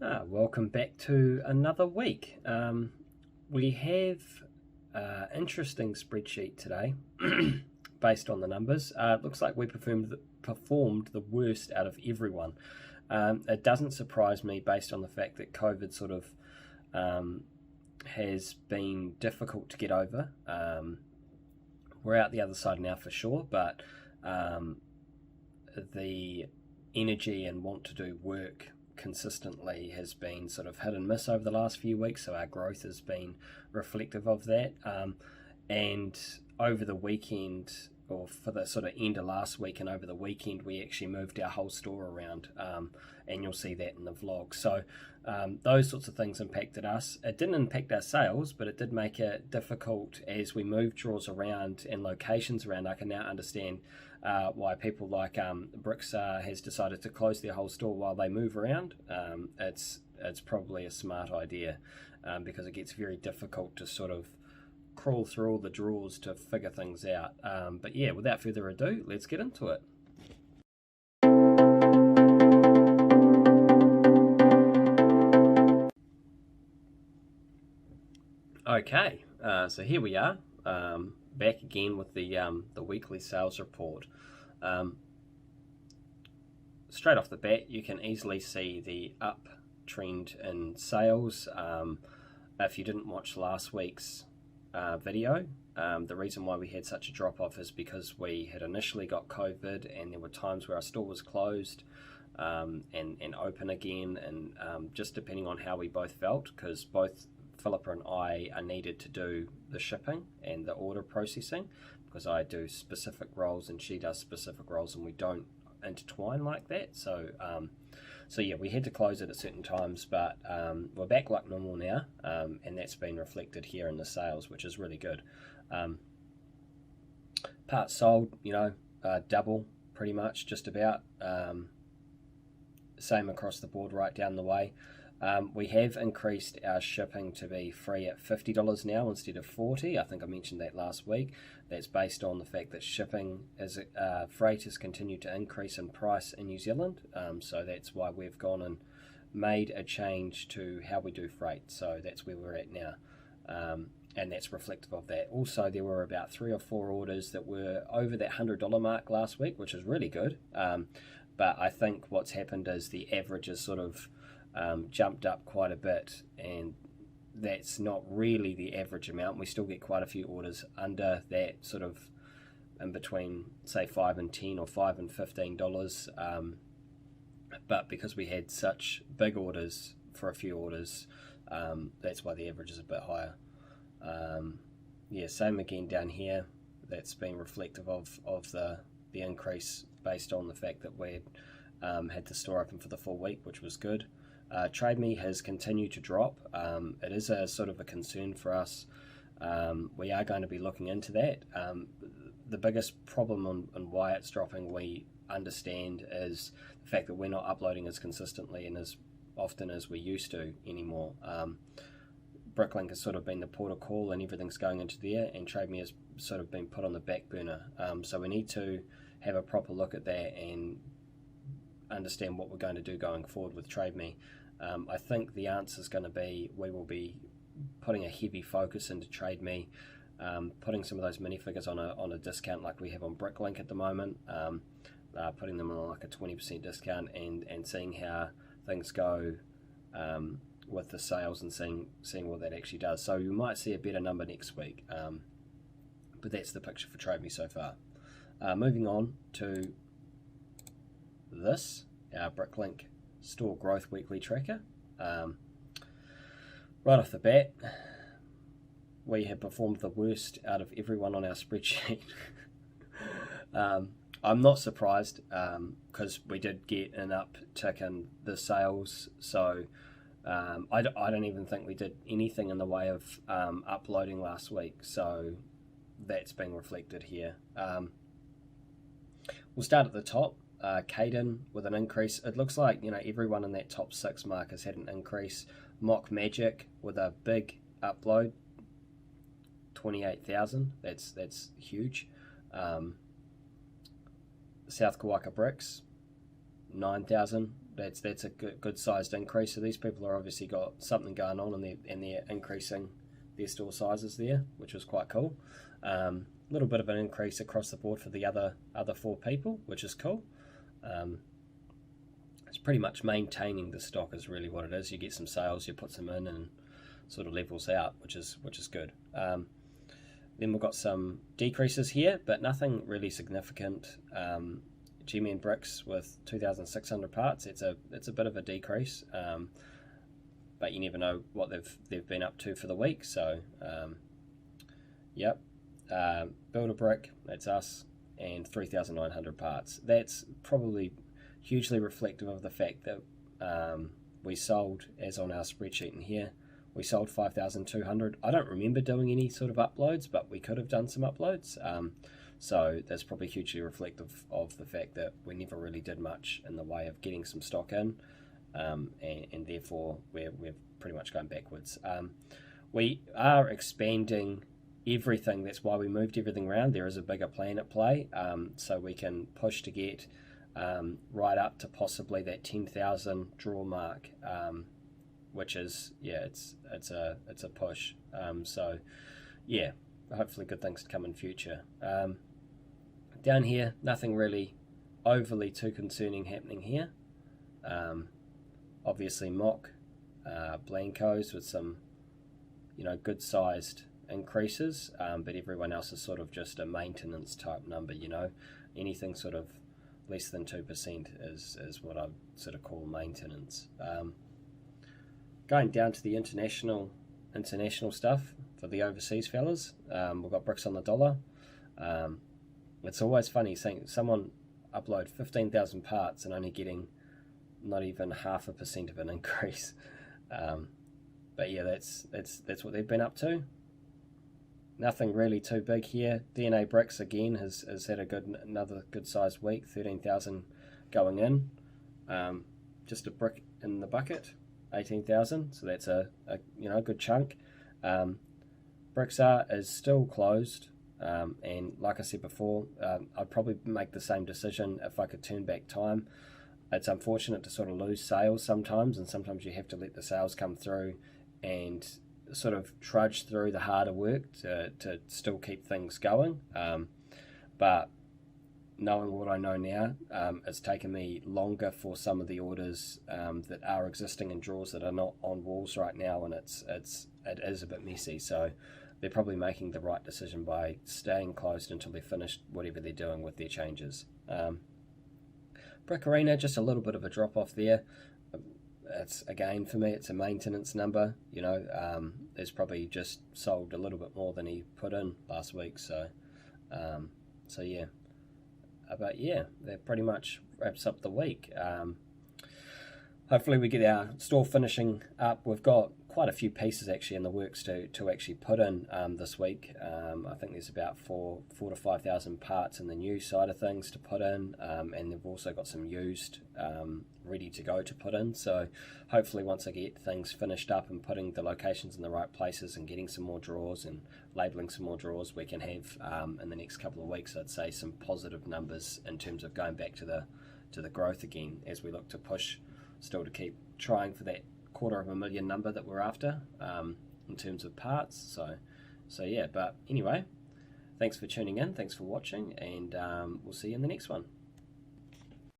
Welcome back to another week. We have an interesting spreadsheet today based on the numbers. It looks like we performed the worst out of everyone. It doesn't surprise me based on the fact that COVID sort of has been difficult to get over. We're out the other side now for sure, but the energy and want to do work consistently has been sort of hit and miss over the last few weeks, so our growth has been reflective of that. And over the weekend, or for the sort of end of last week and over the weekend, we actually moved our whole store around, and you'll see that in the vlog. So those sorts of things impacted us. It didn't impact our sales, but it did make it difficult as we moved drawers around and locations around. I can now understand why people like Bricks has decided to close their whole store while they move around. It's probably a smart idea because it gets very difficult to sort of crawl through all the drawers to figure things out. But yeah, without further ado, let's get into it. Okay, so here we are, back again with the weekly sales report. Straight off the bat, you can easily see the uptrend in sales. If you didn't watch last week's video, the reason why we had such a drop off is because we had initially got COVID, and there were times where our store was closed and open again, and just depending on how we both felt, because both Philippa and I are needed to do the shipping and the order processing, because I do specific roles and she does specific roles, and we don't intertwine like that. So yeah, we had to close it at certain times, but we're back like normal now, and that's been reflected here in the sales, which is really good. Parts sold, double pretty much, just about. Same across the board, right down the way. We have increased our shipping to be free at $50 now instead of $40. I think I mentioned that last week. That's based on the fact that shipping freight has continued to increase in price in New Zealand. So that's why we've gone and made a change to how we do freight. So that's where we're at now. And that's reflective of that. Also, there were about 3 or 4 orders that were over that $100 mark last week, which is really good. But I think what's happened is the average has sort of jumped up quite a bit, and that's not really the average amount. We still get quite a few orders under that, sort of in between say $5 and $10 or $5 and $15, but because we had such big orders for a few orders, that's why the average is a bit higher. Yeah, same again down here. That's been reflective of the increase based on the fact that we had the store open for the full week, which was good. Trade Me has continued to drop. It is a sort of a concern for us. We are going to be looking into that. The biggest problem on why it's dropping, we understand, is the fact that we're not uploading as consistently and as often as we used to anymore. Bricklink has sort of been the port of call, and everything's going into there, and Trade Me has sort of been put on the back burner. So we need to have a proper look at that and understand what we're going to do going forward with Trade Me. I think the answer is going to be we will be putting a heavy focus into Trade Me, putting some of those minifigures on a discount like we have on Bricklink at the moment, putting them on like a 20% discount, and seeing how things go with the sales, and seeing what that actually does. So you might see a better number next week, but that's the picture for Trade Me so far. Moving on to this, our Bricklink Store Growth Weekly Tracker. Right off the bat, we have performed the worst out of everyone on our spreadsheet. I'm not surprised, because we did get an uptick in the sales, so I don't even think we did anything in the way of uploading last week, so that's being reflected here. We'll start at the top. Caden with an increase. It looks like everyone in that top 6 mark has had an increase. Mock Magic with a big upload, 28,000. That's huge. South Kawaka Bricks, 9,000. that's a good sized increase. So these people are obviously got something going on, and they're increasing their store sizes there, which was quite cool. Little bit of an increase across the board for the other 4 people, which is cool. It's pretty much maintaining the stock is really what it is. You get some sales, you put some in, and sort of levels out, which is good. Then we've got some decreases here, but nothing really significant. G-Men Bricks with 2,600 parts. It's a bit of a decrease, but you never know what they've been up to for the week. So, yep. Builder Brick, that's us, and 3,900 parts. That's probably hugely reflective of the fact that we sold, as on our spreadsheet in here, we sold 5,200. I don't remember doing any sort of uploads, but we could have done some uploads. So that's probably hugely reflective of the fact that we never really did much in the way of getting some stock in, and therefore we're pretty much going backwards. We are expanding everything. That's why we moved everything around. There is a bigger plan at play, so we can push to get right up to possibly that 10,000 draw mark, which is, yeah, it's a push. So yeah, hopefully good things to come in future. Down here, nothing really overly too concerning happening here. Obviously mock blancos with some, good sized increases, but everyone else is sort of just a maintenance type number. Anything sort of less than 2% is what I sort of call maintenance. Going down to the international stuff for the overseas fellas, we've got bricks on the dollar. It's always funny seeing someone upload 15,000 parts and only getting not even 0.5% of an increase. But yeah, that's what they've been up to. Nothing really too big here. DNA Bricks again has had another good sized week, 13,000 going in. Just a brick in the bucket, 18,000. So that's a good chunk. Bricksart is still closed, and like I said before, I'd probably make the same decision if I could turn back time. It's unfortunate to sort of lose sales sometimes, and sometimes you have to let the sales come through and sort of trudge through the harder work to still keep things going. But knowing what I know now, it's taken me longer for some of the orders that are existing in drawers that are not on walls right now, and it is a bit messy. So they're probably making the right decision by staying closed until they've finished whatever they're doing with their changes. Brick Arena, just a little bit of a drop off there. It's, again, for me, it's a maintenance number. It's probably just sold a little bit more than he put in last week. So yeah. But yeah, that pretty much wraps up the week. Hopefully we get our store finishing up. We've got quite a few pieces actually in the works to actually put in this week. I think there's about 4,000 to 5,000 parts in the new side of things to put in, and they've also got some used ready to go to put in. So hopefully once I get things finished up and putting the locations in the right places and getting some more drawers and labeling some more drawers, we can have in the next couple of weeks, I'd say, some positive numbers in terms of going back to the growth again, as we look to push still to keep trying for that 250,000 number that we're after in terms of parts. So yeah, but anyway, thanks for tuning in, thanks for watching, and we'll see you in the next one.